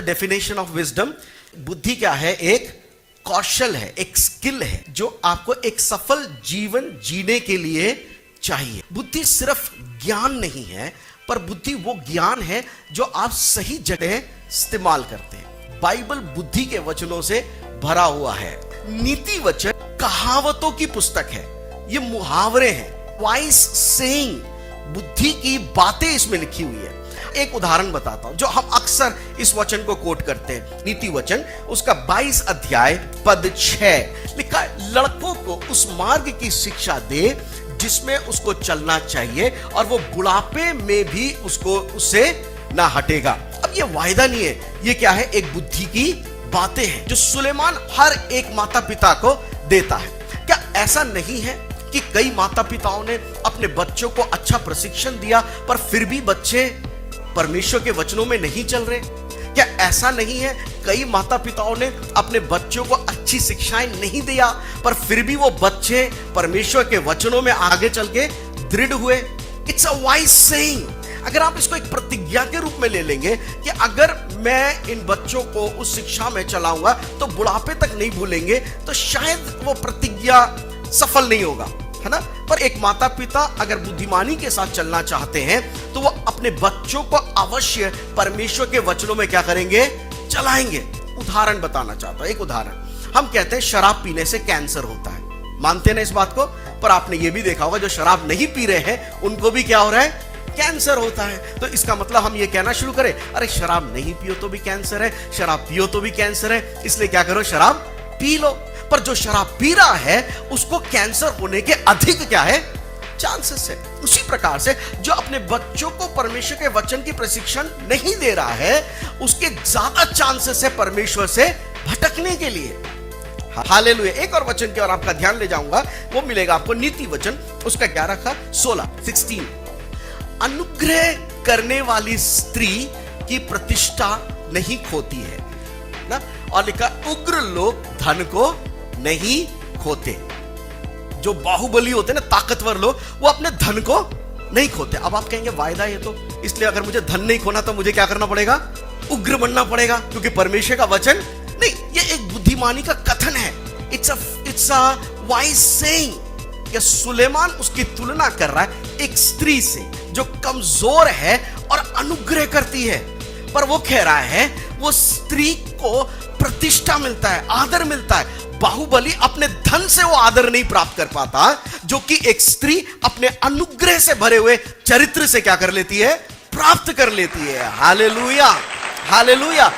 Definition of wisdom, बुद्धि क्या है? एक कौशल है, एक स्किल है जो आपको एक सफल जीवन जीने के लिए चाहिए। बुद्धि सिर्फ ज्ञान नहीं है, पर बुद्धि वो ज्ञान है जो आप सही जगह इस्तेमाल करते हैं। बाइबल बुद्धि के वचनों से भरा हुआ है। नीति वचन कहावतों की पुस्तक है, ये मुहावरे हैं, वाइस सेइंग, बुद्धि की बातें इसमें लिखी हुई है। एक उदाहरण बताता हूं जो हम अक्सर इस वचन को कोट करते हैं। नीति वचन उसका 22 अध्याय पद 6 लिखा है, लड़कों को उस मार्ग की शिक्षा दे जिसमें उसको चलना चाहिए और वो बुढ़ापे में भी उससे ना हटेगा। अब ये वायदा नहीं है, ये क्या है? एक बुद्धि की बातें हैं जो सुलेमान हर एक माता पिता को देता है। क्या ऐसा नहीं है कि कई माता पिताओं ने अपने बच्चों को अच्छा प्रशिक्षण दिया पर फिर भी बच्चे परमेश्वर के वचनों में नहीं चल रहे? क्या ऐसा नहीं है कई माता पिताओं ने अपने बच्चों को अच्छी शिक्षाएं नहीं दिया पर फिर भी वो बच्चे परमेश्वर के वचनों में आगे चल के दृढ़ हुए? It's a wise saying. अगर आप इसको एक प्रतिज्ञा के रूप में ले लेंगे कि अगर मैं इन बच्चों को उस शिक्षा में चलाऊंगा तो बुढ़ापे तक नहीं भूलेंगे, तो शायद वो प्रतिज्ञा सफल नहीं होगा, है ना? पर एक माता पिता अगर बुद्धिमानी के साथ चलना चाहते हैं तो वो अपने बच्चों को अवश्य परमेश्वर के वचनों में क्या करेंगे? चलाएंगे। उदाहरण बताना चाहता हूं, एक उदाहरण। हम कहते हैं शराब पीने से कैंसर होता है, मानते हैं ना इस बात को? पर आपने ये भी देखा होगा जो शराब नहीं पी रहे हैं उनको भी क्या हो रहा है? कैंसर होता है। तो इसका मतलब हम ये कहना शुरू करें, अरे शराब नहीं पियो तो भी कैंसर है, शराब पियो तो भी कैंसर है, इसलिए क्या करो? शराब पी लो। पर जो शराब पी रहा है उसको कैंसर होने के अधिक क्या है? चांसेस है। उसी प्रकार से जो अपने बच्चों को परमेश्वर के वचन की प्रशिक्षण नहीं दे रहा है उसके ज्यादा चांसेस है परमेश्वर से भटकने के लिए। हालेलुया। एक और वचन की ओर आपका ध्यान ले जाऊंगा, वो मिलेगा आपको नीति वचन, उसका 11 16 अनुग्रह करने वाली स्त्री की प्रतिष्ठा नहीं खोती है ना, और लिखा उग्र लोग धन को नहीं खोते। जो बाहुबली होते हैं ना, ताकतवर लोग, वो अपने धन को नहीं खोते। अब आप कहेंगे वायदा ये तो, इसलिए अगर मुझे धन नहीं खोना तो मुझे क्या करना पड़ेगा? उग्र बनना पड़ेगा, क्योंकि परमेश्वर का वचन नहीं। ये एक बुद्धिमानी का कथन है। It's a wise saying. कि सुलेमान उसकी तुलना कर रहा है एक स्त्री से जो कमजोर है और अनुग्रह करती है, पर वो कह रहा है वो स्त्री को प्रतिष्ठा मिलता है, आदर मिलता है। बाहुबली अपने धन से वो आदर नहीं प्राप्त कर पाता जो कि एक स्त्री अपने अनुग्रह से भरे हुए चरित्र से क्या कर लेती है? प्राप्त कर लेती है। Hallelujah, hallelujah.